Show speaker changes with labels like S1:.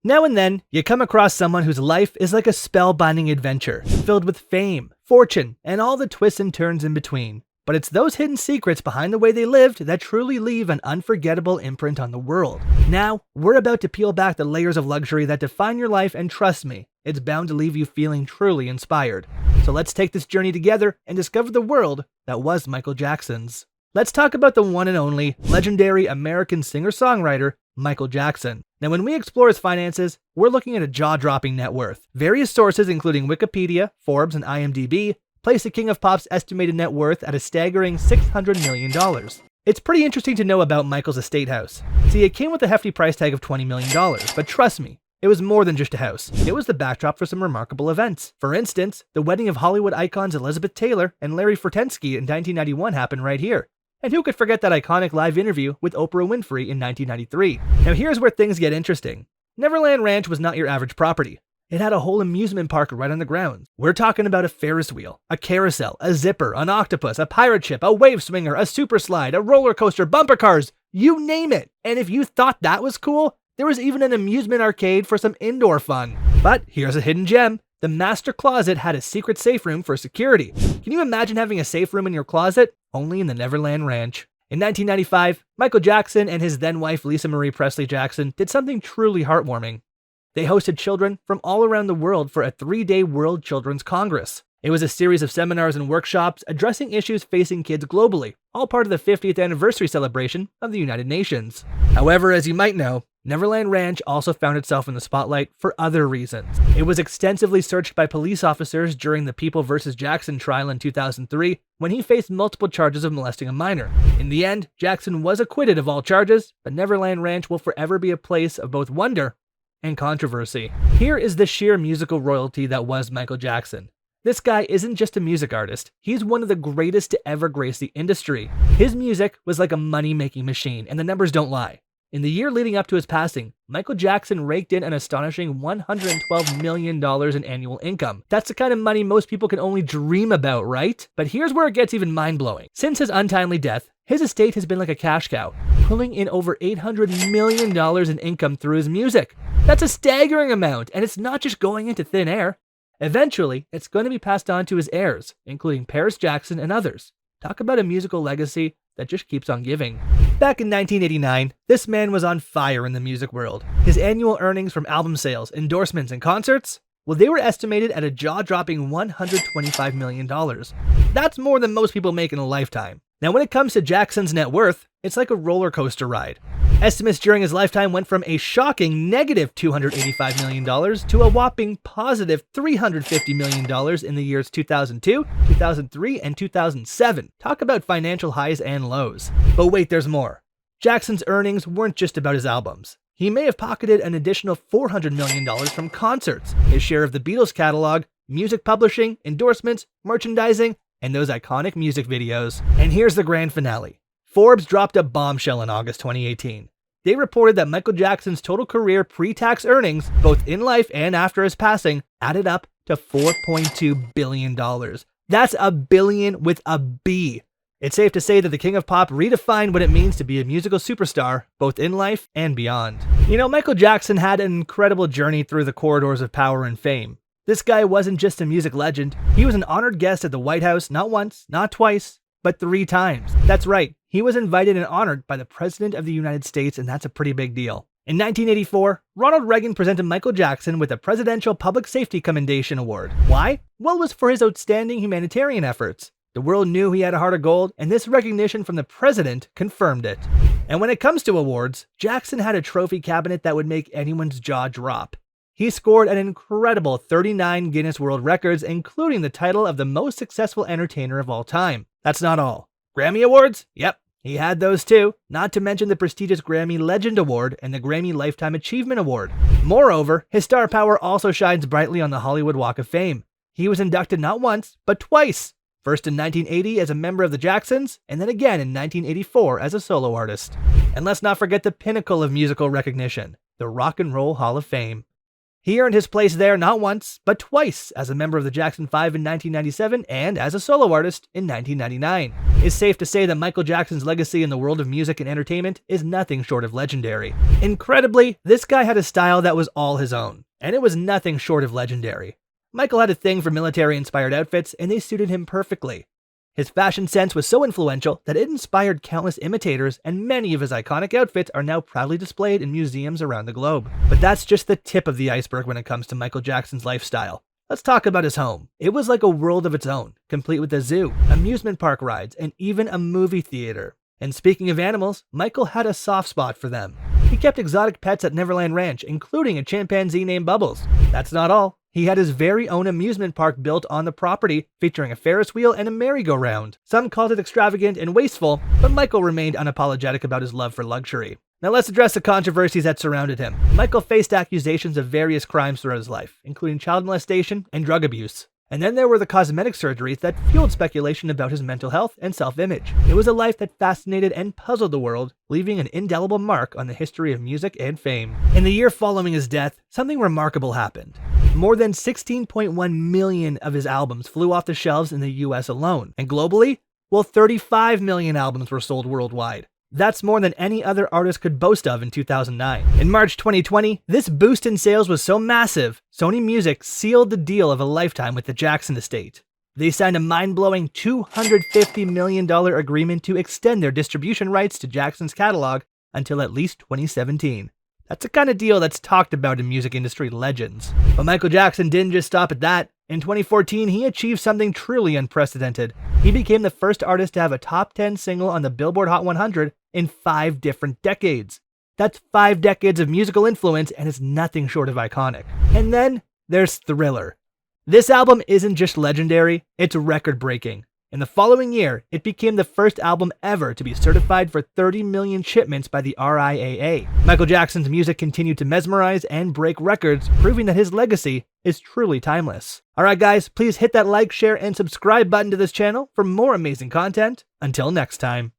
S1: Now and then, you come across someone whose life is like a spellbinding adventure, filled with fame, fortune, and all the twists and turns in between. But it's those hidden secrets behind the way they lived that truly leave an unforgettable imprint on the world. Now, we're about to peel back the layers of luxury that define your life, and trust me, it's bound to leave you feeling truly inspired. So let's take this journey together and discover the world that was Michael Jackson's. Let's talk about the one and only legendary American singer-songwriter, Michael Jackson. Now, when we explore his finances, we're looking at a jaw-dropping net worth. Various sources, including Wikipedia, Forbes, and IMDb, place the King of Pop's estimated net worth at a staggering $600 million. It's pretty interesting to know about Michael's estate house. See, it came with a hefty price tag of $20 million, but trust me, it was more than just a house. It was the backdrop for some remarkable events. For instance, the wedding of Hollywood icons Elizabeth Taylor and Larry Fortensky in 1991 happened right here. And who could forget that iconic live interview with Oprah Winfrey in 1993? Now here's where things get interesting. Neverland Ranch was not your average property. It had a whole amusement park right on the grounds. We're talking about a Ferris wheel, a carousel, a zipper, an octopus, a pirate ship, a wave swinger, a super slide, a roller coaster, bumper cars, you name it. And if you thought that was cool, there was even an amusement arcade for some indoor fun. But here's a hidden gem. The master closet had a secret safe room for security. Can you imagine having a safe room in your closet? Only in the Neverland Ranch. In 1995, Michael Jackson and his then-wife Lisa Marie Presley Jackson did something truly heartwarming. They hosted children from all around the world for a 3-day World Children's Congress. It was a series of seminars and workshops addressing issues facing kids globally, all part of the 50th anniversary celebration of the United Nations. However, as you might know, Neverland Ranch also found itself in the spotlight for other reasons. It was extensively searched by police officers during the People vs. Jackson trial in 2003, when he faced multiple charges of molesting a minor. In the end, Jackson was acquitted of all charges, but Neverland Ranch will forever be a place of both wonder and controversy. Here is the sheer musical royalty that was Michael Jackson. This guy isn't just a music artist, he's one of the greatest to ever grace the industry. His music was like a money-making machine, and the numbers don't lie. In the year leading up to his passing, Michael Jackson raked in an astonishing $112 million in annual income. That's the kind of money most people can only dream about, right? But here's where it gets even mind-blowing. Since his untimely death, his estate has been like a cash cow, pulling in over $800 million in income through his music. That's a staggering amount, and it's not just going into thin air. Eventually, it's going to be passed on to his heirs, including Paris Jackson and others. Talk about a musical legacy that just keeps on giving. Back in 1989, this man was on fire in the music world. His annual earnings from album sales, endorsements, and concerts, well, they were estimated at a jaw-dropping $125 million. That's more than most people make in a lifetime. Now, when it comes to Jackson's net worth, it's like a roller coaster ride. Estimates during his lifetime went from a shocking negative $285 million to a whopping positive $350 million in the years 2002, 2003, and 2007. Talk about financial highs and lows. But wait, there's more. Jackson's earnings weren't just about his albums. He may have pocketed an additional $400 million from concerts, his share of the Beatles catalog, music publishing, endorsements, merchandising, and those iconic music videos. And here's the grand finale. Forbes dropped a bombshell in August 2018. They reported that Michael Jackson's total career pre-tax earnings, both in life and after his passing, added up to $4.2 billion. That's a billion with a B. It's safe to say that the King of Pop redefined what it means to be a musical superstar, both in life and beyond. You know, Michael Jackson had an incredible journey through the corridors of power and fame. This guy wasn't just a music legend, he was an honored guest at the White House not once, not twice, but 3 times. That's right, he was invited and honored by the President of the United States, and that's a pretty big deal. In 1984, Ronald Reagan presented Michael Jackson with the Presidential Public Safety Commendation Award. Why? Well, it was for his outstanding humanitarian efforts. The world knew he had a heart of gold, and this recognition from the president confirmed it. And when it comes to awards, Jackson had a trophy cabinet that would make anyone's jaw drop. He scored an incredible 39 Guinness World Records, including the title of the most successful entertainer of all time. That's not all. Grammy Awards? Yep, he had those too, not to mention the prestigious Grammy Legend Award and the Grammy Lifetime Achievement Award. Moreover, his star power also shines brightly on the Hollywood Walk of Fame. He was inducted not once, but twice. First in 1980 as a member of the Jacksons, and then again in 1984 as a solo artist. And let's not forget the pinnacle of musical recognition, the Rock and Roll Hall of Fame. He earned his place there not once, but twice as a member of the Jackson 5 in 1997 and as a solo artist in 1999. It's safe to say that Michael Jackson's legacy in the world of music and entertainment is nothing short of legendary. Incredibly, this guy had a style that was all his own, and it was nothing short of legendary. Michael had a thing for military-inspired outfits, and they suited him perfectly. His fashion sense was so influential that it inspired countless imitators, and many of his iconic outfits are now proudly displayed in museums around the globe. But that's just the tip of the iceberg when it comes to Michael Jackson's lifestyle. Let's talk about his home. It was like a world of its own, complete with a zoo, amusement park rides, and even a movie theater. And speaking of animals, Michael had a soft spot for them. He kept exotic pets at Neverland Ranch, including a chimpanzee named Bubbles. That's not all. He had his very own amusement park built on the property, featuring a Ferris wheel and a merry-go-round. Some called it extravagant and wasteful, but Michael remained unapologetic about his love for luxury. Now let's address the controversies that surrounded him. Michael faced accusations of various crimes throughout his life, including child molestation and drug abuse. And then there were the cosmetic surgeries that fueled speculation about his mental health and self-image. It was a life that fascinated and puzzled the world, leaving an indelible mark on the history of music and fame. In the year following his death, something remarkable happened. More than 16.1 million of his albums flew off the shelves in the US alone. And globally, well, 35 million albums were sold worldwide. That's more than any other artist could boast of in 2009. In March 2020, this boost in sales was so massive, Sony Music sealed the deal of a lifetime with the Jackson estate. They signed a mind-blowing $250 million agreement to extend their distribution rights to Jackson's catalog until at least 2017. That's the kind of deal that's talked about in music industry legends. But Michael Jackson didn't just stop at that. In 2014, he achieved something truly unprecedented. He became the first artist to have a top 10 single on the Billboard Hot 100 in 5 different decades. That's 5 decades of musical influence, and it's nothing short of iconic. And then there's Thriller. This album isn't just legendary, it's record-breaking. In the following year, it became the first album ever to be certified for 30 million shipments by the RIAA. Michael Jackson's music continued to mesmerize and break records, proving that his legacy is truly timeless. Alright guys, please hit that like, share, and subscribe button to this channel for more amazing content. Until next time.